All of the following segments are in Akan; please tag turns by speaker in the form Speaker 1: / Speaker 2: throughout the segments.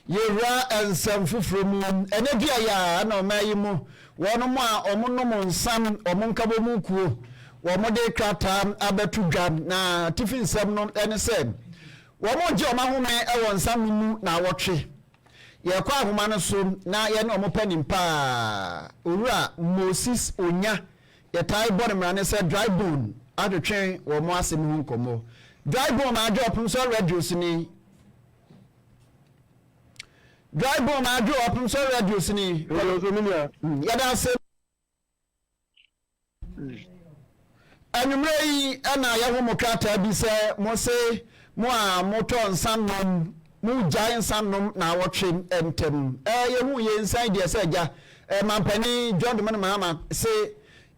Speaker 1: yewra ensam fufuro mu enedua ya na omayimu wono mu a omonom nsam omonkabo mu kuo womode krata abetudwa na tifin nsam no ene se womoje omahome ewo nsam mu na wotwe ye kwa ahoma no so na ye na omopanim pa owura Moses Onya ye tai body mrane se dry bone adotwen wo mo asem hu nkomo dry bone ajo Opemsuo radio sini dry bone ajo Opemsuo radio sini yada se anumre yi ana ya homo krata bi se mo se mo a moto nsanom mu jai nsanom na wotwe entem ye hu ye nsan de se ja mampani John de mama se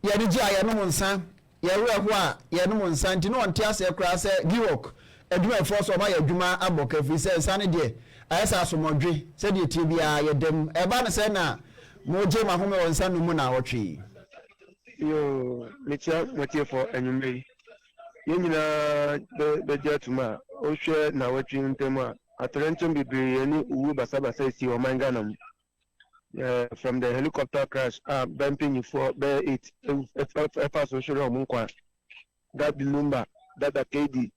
Speaker 1: ye de gia ye no nsan ye we ho a ye no nsan ti no onte ase kra se giwok aduma efo so ma ye aduma aboka fi se nsan de ayesa asomodwe se de tie bia ye dem ba ne se na mo je ma home won nsan no mu na wotwe
Speaker 2: yo metia for anyway ye nyina be jetuma o hwe na wotwe ntem a atrentum bibre ni uwu basabasa si o mangana from the helicopter crash bumping for be it if social omunkwa Daddy Lumba Dada KD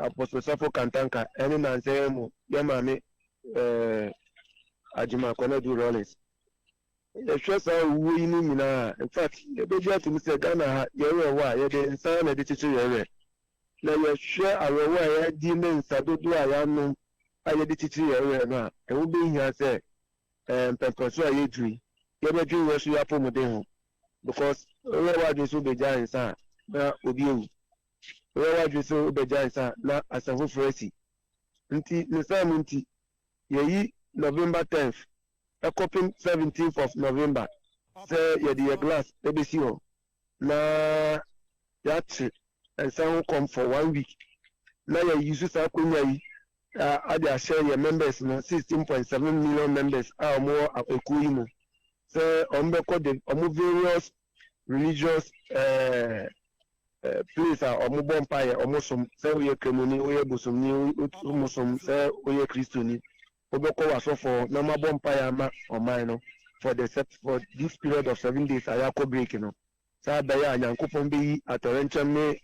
Speaker 2: Apostle Safo Kantanka eni na nsemo yama me ajima kona do rollers shesa uwu ni nyina in fact e be jatu mi se Ghana ha yewe wa ye de nsa na de chichi yewe na ye hwe awewa ya di ne nsa dodo aya no aye de chichi yewe na e wo be hia se pempeso aye dui ye be dui we so ya pomode ho because we wa dui so be ja nsa na obi ewu we wa dui so be ja nsa na asafo fresi nti nsa mu nti yeyi November 10th a coping 17th of November say ye the glass ebesi ho na yat and some come for 1 week na ye use sa kwanya yi ade share your members no 16.7 million members are more akuyi mu say ombeko the various religious place omubo empire omosom say we kremoni we bosomni omosom say we kristoni obeko wasofo na mabo empire ma oman no for this period of 7 days ayako break no say abaya nyankopon be atorencham me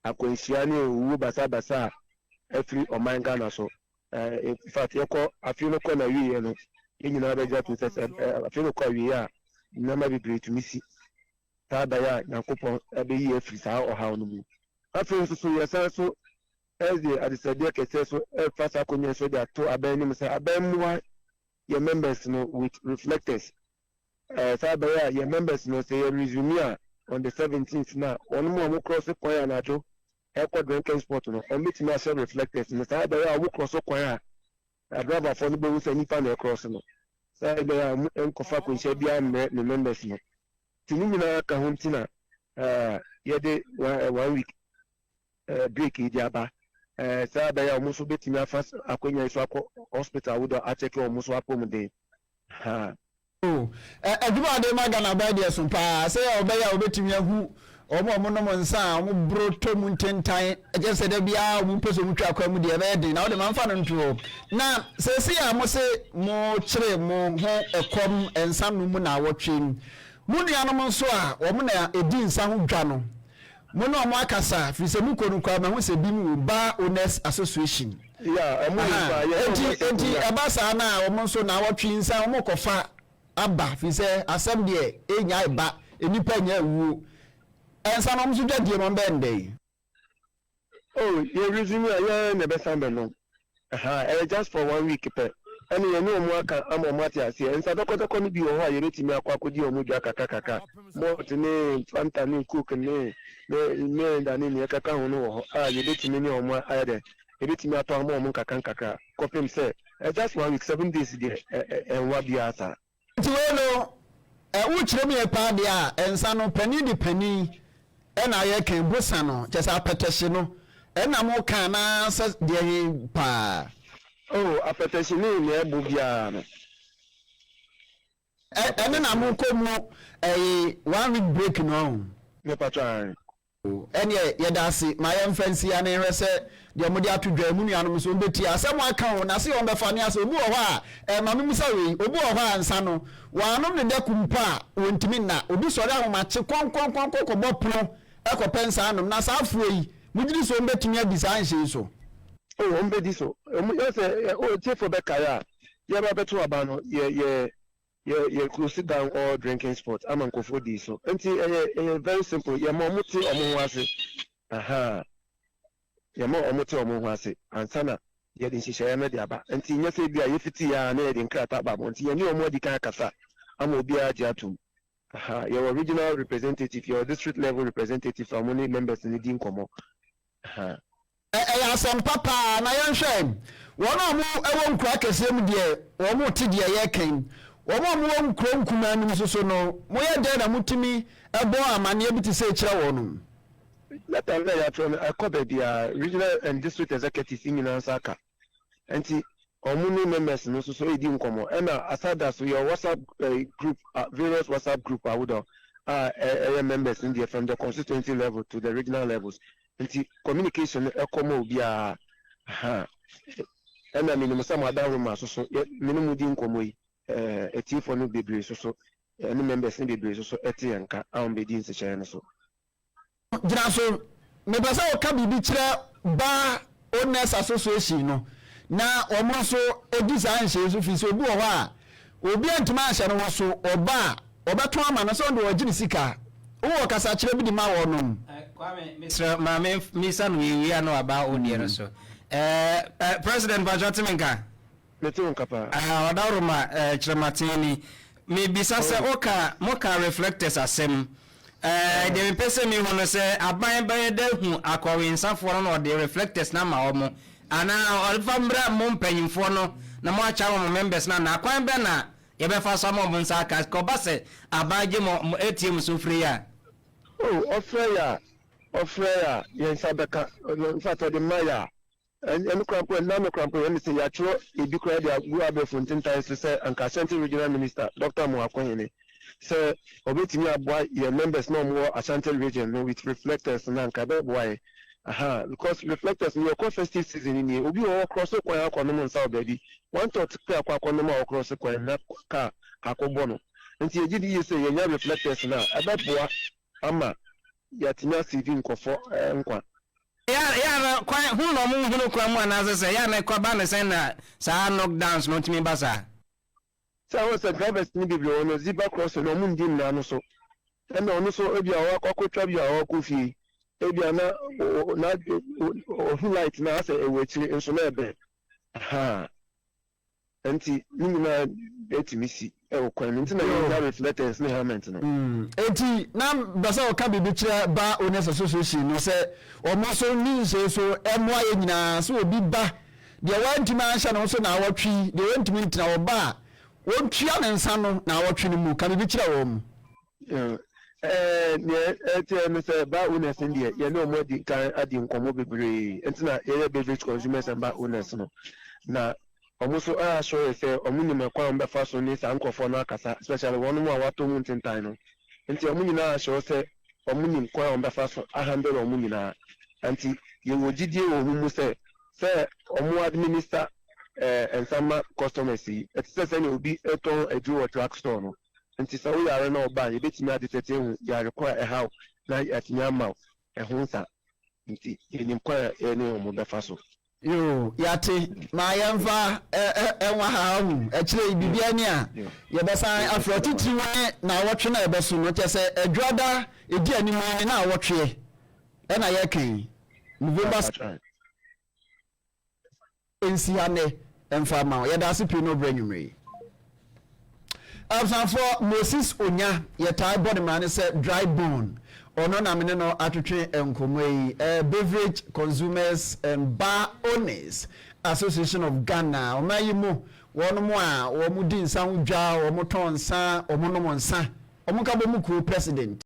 Speaker 2: akwensia ni uwu basabasa every oman Ghana so in fact yeko afino ko na wiye no nyina be jatu se afino ko wiye na ma be great misi tada ya nyankopon ebe yi every sa o ha no mu afino so yesa so eze adisade kese so fasa konye so da to abani mu say abamwa your members no with reflectors sada ya your members no say resume on the 17th na one more cross point na jo drinking sport no meet me as reflectors no say da ya cross point driver for no be say ni fan cross no say da ya enkofa ko nse bia me members no tini na ka huntina ye de 1 week break idiaba say da ya muso betimi afas akonya iso akọ hospital wodo a check o muso apomde ha
Speaker 1: aduma de magana ba de so pa say obeya obetimi ahu omo no nsa omo broto mu ntentan eje se da bia omo peso mu twa kwa mu de be de na o de manfa no nto na se se ya mo se mo kire mo ho ekom ensam no mu na wotwe mu nua no nso a omo na edi nsa ho dwa no mo no omo akasa fi se mu konu kwa ma ho se bi mu Drunkards Association
Speaker 2: omo
Speaker 1: enti abasa na omo nso na wotwe nsa omo kofa aba fi se asem de enya eba enipa nya wuo ensa no mso dwadie no bende
Speaker 2: you resume ya na be sambe no just for 1 week pe ani ye no mu aka amomati ase ensa dokotoko ni bi o ha ye retimi akwakoji omudwa kakaka mo tini fanta ni cook ni me ndani ni kaka ho no ho ye retimi ni omo ayede ye retimi ato amo kakaka kopim say just 1 week 7 days de enwa bia asa
Speaker 1: tiwelo uchire mi epa de a ensa no pani di pani ena ye kan busa no chesa apetehye no ena mo kan na sa de pa
Speaker 2: apetehye ni ebu bia no
Speaker 1: ena na mo ko mu 1 week break no
Speaker 2: me patran
Speaker 1: ene ye dasi my fancy ya na hwese de mo de ato dwa mu nuanom so obeti asem aka ho na se on be fa ne ase obi wo ho a ma me musa we obi wo ho ansa no wanom ne de kumpa wontimi na obi sori ahoma che konkon bo pono ekopensa anom na sa afuo yi mugiri so mbetimi abisa anhye so
Speaker 2: oh ombedi so yes oh chefo be kaya ya ba beto aba no ye close down all drinking sports amankofo di so enti very simple ye mo muti omo ho ase aha ye mo omuti omo ho ase ansana ye din hihye na de aba enti nya se bia ye fiti ya na ye din krata ba mo enti ye ni omo di kan kasa ama obi aje atum aha your regional representative your district level representative from many members in din komo aha
Speaker 1: asem papa na yenhwe wono mu ewo nkura kese mu de wo mu ti de ye kan wo mu nkura nkuma nim so no mo ye de na mutimi ebo amane bi ti se kire wonu
Speaker 2: let us say that I cover the regional and district executives in Nansaka enti omuni members no so edi nkomo and aside that so your WhatsApp group various WhatsApp group members in there from the constituency level to the regional levels nti communication ekomo obi a ha ena minimum some other room so minimum di nkomo yi etifo no bebre so any members in bebre so etianka ambe di nse no so
Speaker 1: jira so me pesa o ka bibi kire ba owners association no na omo so edi san hye so fi so obi wo ho a obi antuma ahye no so oba obeto ama no so ndo ogini sika wo kasa kire bi di ma wo no
Speaker 3: Kwame Mr. Mame Misa no we no about onier so President Bajotimenka
Speaker 2: metu nkapa
Speaker 3: odawroma chirematini me bisa se oka moka reflectors asem de me pese me hono se aban baye da hu akwawe nsafo no de reflectors na ma omo ana olfambra mo mpanyimfo no na mo acha mo members na akwan be na ye be fa so mo nsa ka ko base abaje mo ATM so free ya
Speaker 2: oh ofreya yensa beka in fact the maya and crampo and no crampo and say ya tro e bi kwa dia go abefo ntintan so say anka Ashanti regional minister Dr. Moakwanyene say obetimi aboa your members no more Ashanti region no with reflectors na anka be boy aha because reflectors in your festive season in obi o cross kwa akwa no nsa obabi one thought kwa akwa no ma cross kwa na ka akobo no nti ejidi yese yenya reflectors na abeboa ama yatinya CV nkofo nkwa
Speaker 3: ya kwa hu no mu hu no kwa mu anazese ya na kwa ba ne sen na sa knockdowns no timi basa
Speaker 2: sa wo se drivers ni biblo ono zebra cross no mu ndim na no so na ono so ebi awa kwakotwa bi awa kofi ebi na light na ase ewechiri enso na ebe ha enti ni na etimisi kwan nti na your reflectors ni helmet no
Speaker 1: enti na basa o ka bibi kire ba owners association no se o mo so ni so emwa ye nyina so obi ba de wanti ma ansha no so na awotwi de wanti mi ntina oba wontua ne nsa no na awotwi no mu ka bibi kire wo mu
Speaker 2: ne say ba owners ndie ye no mo di kan adi nkomo bebre enti na ye beverage consumers and ba owners no na omuso show say omuni mekwa mbe faso ni sa nkofo na akasa especially one mu awato mu ntintan no nti omuni na show say omuni mekwa mbe faso handle omuni na anti ye wogidie wo mu say omu administer ensama customers yi etise say obi eton edu track store no nti sa wo yare na oba ye betimi adetete hu ya require how na atinya ma ehunsa nti enim kwa ene omu be faso
Speaker 1: yo yate ma yemfa enwa ha hu ekire bibia ni a ye besan afrotitiri wan na wotwe na ebeso no chese edwoda edi animu ni na wotwe e na ye kan November ensiane emfa ma ye da sipi no branyumre absanfo Moses Onya ye tai body man say dry bone ono na mene no atwetwe enkomoi beverage consumers and bar owners association of Ghana omayimu wono mo a wo mu di nsa udwa wo mo ton nsa wo mo no mo nsa wo mo ka bo mu ku president